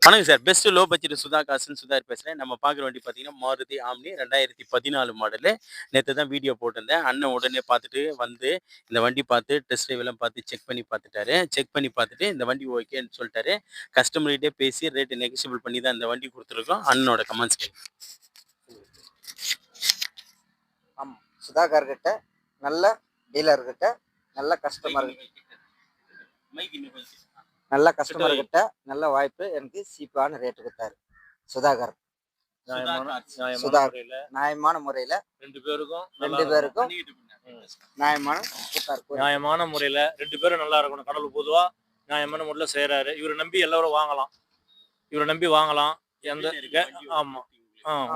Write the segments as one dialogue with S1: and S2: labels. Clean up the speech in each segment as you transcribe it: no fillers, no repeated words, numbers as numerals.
S1: வணக்கம் sir. Best low budget Sudha காசுன்னு சுதார் பேசுறேன். நம்ம பார்க்குற வண்டி பார்த்தீங்கன்னா, மாருதி ஆம்னி 2014 மாடலு. நேத்து தான் வீடியோ போட்டிருந்தேன். அண்ணன் உடனே பார்த்துட்டு வந்து, இந்த வண்டி பார்த்து டெஸ்ட் ட்ரைவ்லாம் பார்த்து செக் பண்ணி பார்த்துட்டாரு. செக் பண்ணி பார்த்துட்டு இந்த வண்டி ஓகேன்னு சொல்ட்டாரு. கஸ்டமர்கிட்டயே பேசி ரேட் நெகோஷியபிள் பண்ணி தான் இந்த வண்டி குடுத்துருக்கோம். அண்ணனோட கமெண்ட்ஸ் கேளுங்க.
S2: ஆமாம், சுதாகர் கிட்ட நல்ல டீலர் கிட்ட நல்ல கஸ்டமர் கிட்ட நல்ல வாய்ப்பு எனக்கு சீப்பான ரேட்டு கொடுத்தாரு சுதாகர். நியாயமான முறையில ரெண்டு பேருக்கும்
S3: நியாயமான முறையில ரெண்டு பேரும் நல்லா இருக்கணும். கடவுள் பொதுவா நியாயமான முறையில செய்யறாரு. இவரை நம்பி எல்லாரும் வாங்கலாம். எந்த ஆமா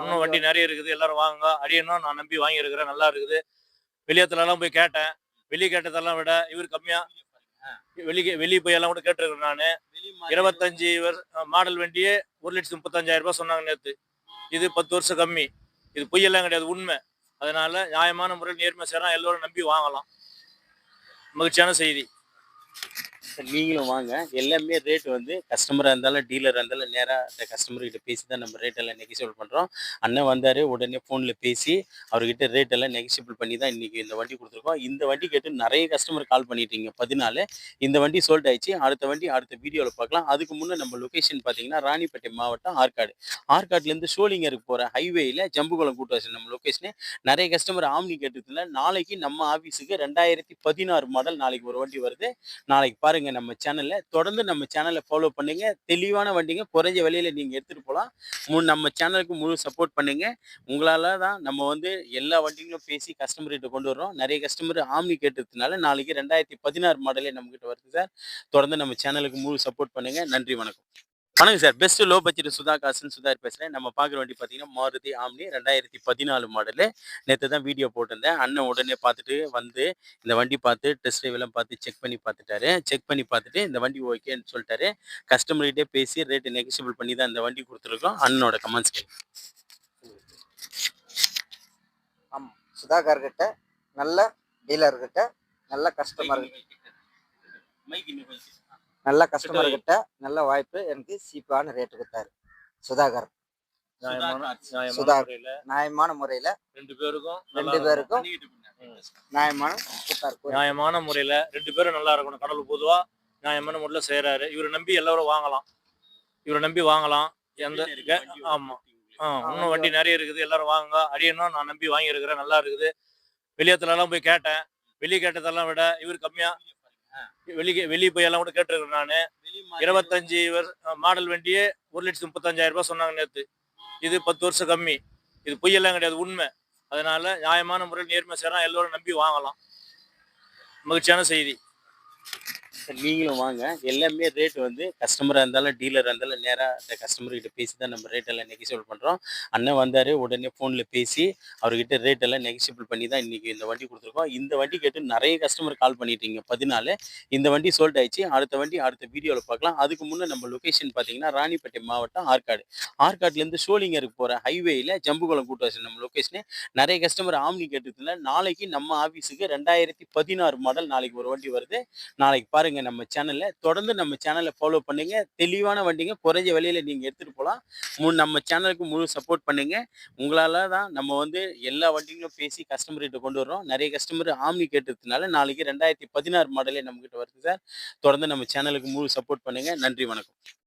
S3: இன்னும் வண்டி நிறைய இருக்குது, எல்லாரும் வாங்க. அடியனும் நான் நம்பி வாங்கி இருக்கிறேன், நல்லா இருக்குது. வெளியத்துல எல்லாம் போய் கேட்டேன், வெளியே கேட்டதெல்லாம் விட இவர் கம்மியா வெளியே போய் எல்லாம் கூட கேட்டிருக்கிறேன். நானு 25 மாடல் வண்டியே 1,35,000 ரூபாய் சொன்னாங்க நேற்று. இது 10 வருஷம் கம்மி. இது பொய்யெல்லாம் கிடையாது, உண்மை. அதனால நியாயமான முறையில் நேர்மை செய்யலாம், எல்லோரும் நம்பி வாங்கலாம். மகிழ்ச்சியான செய்தி.
S1: நீங்களும் வாங்க. எல்லாமே ரேட் வந்து கஸ்டமராக இருந்தாலும் டீலராக இருந்தாலும் நேராக அந்த கஸ்டமர்கிட்ட பேசி தான் நம்ம ரேட் எல்லாம் நெகோஷியபிள் பண்ணுறோம். அண்ணன் வந்தார், உடனே ஃபோனில் பேசி அவர்கிட்ட ரேட் எல்லாம் நெகோஷியபிள் பண்ணி தான் இன்றைக்கி இந்த வண்டி கொடுத்துருக்கோம். இந்த வண்டி கேட்டு நிறைய கஸ்டமர் கால் பண்ணிட்டீங்க. 14 இந்த வண்டி சோல்ட் ஆயிடுச்சு. அடுத்த வீடியோவில் பார்க்கலாம். அதுக்கு முன்னே நம்ம லொக்கேஷன் பார்த்தீங்கன்னா ராணிப்பேட்டை மாவட்டம் ஆற்காடு. ஆற்காட்லேருந்து ஷோலிங்கருக்கு போகிற ஹைவேயில் ஜம்புகுளம் கூட்டாச்சு நம்ம லொக்கேஷனு. நிறைய கஸ்டமர் ஆம்னி கேட்டதுல நாளைக்கு நம்ம ஆஃபீஸுக்கு 2016 மாடல் நாளைக்கு ஒரு வண்டி வருது. நாளைக்கு பாருங்க நம்ம சேனல்ல. தொடர்ந்து நம்ம சேனலை ஃபாலோ பண்ணுங்க. தெளிவான வண்டிங்க குறைஞ்ச விலையில நீங்க எடுத்துட்டு போகலாம். நம்ம சேனலுக்கு முழு சப்போர்ட் பண்ணுங்க. உங்களால தான் நம்ம வந்து எல்லா வண்டிகளும் பேசி கஸ்டமர் கிட்ட கொண்டு வர்றோம். நிறைய கஸ்டமர் ஆம்னி கேட்டதுனால நாளைக்கு 2016 மாடலே நம்ம கிட்ட வருது சார். தொடர்ந்து நம்ம சேனலுக்கு முழு சப்போர்ட் பண்ணுங்க. நன்றி, வணக்கம். வணக்கம் sir. Best low budget Sudha காசுன்னு சுதார் பேசுறேன். நம்ம பார்க்குற வண்டி பார்த்தீங்கன்னா, மாருதி ஆம்னி 2014 மாடலு. நேற்று தான் வீடியோ போட்டிருந்தேன். அண்ணன் உடனே பார்த்துட்டு வந்து இந்த வண்டி பார்த்து டெஸ்ட் ட்ரைவ்லாம் பார்த்து செக் பண்ணி பார்த்துட்டாரு. செக் பண்ணி பார்த்துட்டு இந்த வண்டி ஓகேன்னு சொல்லிட்டாரு. கஸ்டமர்கிட்டே பேசி ரேட் நெகோஷியபிள் பண்ணி தான் இந்த வண்டி கொடுத்துருக்கோம். அண்ணனோட கமெண்ட்ஸ் கேளுங்க.
S2: ஆமாம், சுதாகர் கிட்ட நல்ல டீலர் கிட்ட நல்ல கஸ்டமர் கிட்ட நல்ல வாய்ப்பு எனக்கு சீப்பான ரேட்டு கொடுத்தாரு சுதாகர். நியாயமான முறையில ரெண்டு பேருக்கும்
S3: நியாயமான முறையில ரெண்டு பேரும் நல்லா இருக்கணும். கடவுள் பொதுவா நியாயமான முறையில செய்யறாரு. இவரை நம்பி எல்லாரும் வாங்கலாம். எந்த ஆமா இன்னும் வண்டி நிறைய இருக்குது, எல்லாரும் வாங்க. அடியனும் நான் நம்பி வாங்கி இருக்கிறேன், நல்லா இருக்குது. வெளியத்துல எல்லாம் போய் கேட்டேன், வெளியே கேட்டதெல்லாம் விட இவர் கம்மியா வெளியே போய் எல்லாம் கூட கேட்டிருக்கிறேன். நானு 25 மாடல் வண்டியே 1,35,000 ரூபாய் சொன்னாங்க நேற்று. இது 10 வருஷம் கம்மி. இது பொய்யெல்லாம் கிடையாது, உண்மை. அதனால நியாயமான முறையில் நேர்மை செய்யலாம், எல்லோரும் நம்பி வாங்கலாம். மகிழ்ச்சியான செய்தி.
S1: நீங்களும் வாங்க. எல்லாமே ரேட் வந்து கஸ்டமராக இருந்தாலும் டீலராக இருந்தாலும் நேராக அந்த கஸ்டமர்கிட்ட பேசி தான் நம்ம ரேட் எல்லாம் நெகோஷியபிள் பண்ணுறோம். அண்ணன் வந்தார், உடனே ஃபோனில் பேசி அவர்கிட்ட ரேட் எல்லாம் நெகோஷியபிள் பண்ணி தான் இன்றைக்கி இந்த வண்டி கொடுத்துருக்கோம். இந்த வண்டி கேட்டு நிறைய கஸ்டமர் கால் பண்ணிட்டீங்க. 14 இந்த வண்டி சோல்ட் ஆயிடுச்சு. அடுத்த வீடியோவில் பார்க்கலாம். அதுக்கு முன்னே நம்ம லொக்கேஷன் பார்த்தீங்கன்னா ராணிப்பேட்டை மாவட்டம் ஆற்காடு. ஆற்காட்லேருந்து ஷோலிங்கருக்கு போகிற ஹைவேயில் ஜம்புகுளம் கூட்டாச்சு நம்ம லொக்கேஷனு. நிறைய கஸ்டமர் ஆம்னி கேட்டதுல நாளைக்கு நம்ம ஆஃபீஸுக்கு 2016 மாடல் நாளைக்கு ஒரு வண்டி வருது. நாளைக்கு பாருங்க நம்ம சேனல்ல. தொடர்ந்து நம்ம சேனலை ஃபாலோ பண்ணுங்க. தெளிவான வண்டிங்க குறைஞ்ச விலையில நீங்க எடுத்துட்டு போகலாம். நம்ம சேனலுக்கு முழு சப்போர்ட் பண்ணுங்க. உங்களால தான் நம்ம வந்து எல்லா வண்டிகளும் பேசி கஸ்டமர் கிட்ட கொண்டு வர்றோம். நிறைய கஸ்டமர் ஆம்னி கேட்டதுனால நாளைக்கு 2016 மாடலே நம்ம கிட்ட வருது சார். தொடர்ந்து நம்ம சேனலுக்கு முழு சப்போர்ட் பண்ணுங்க. நன்றி, வணக்கம்.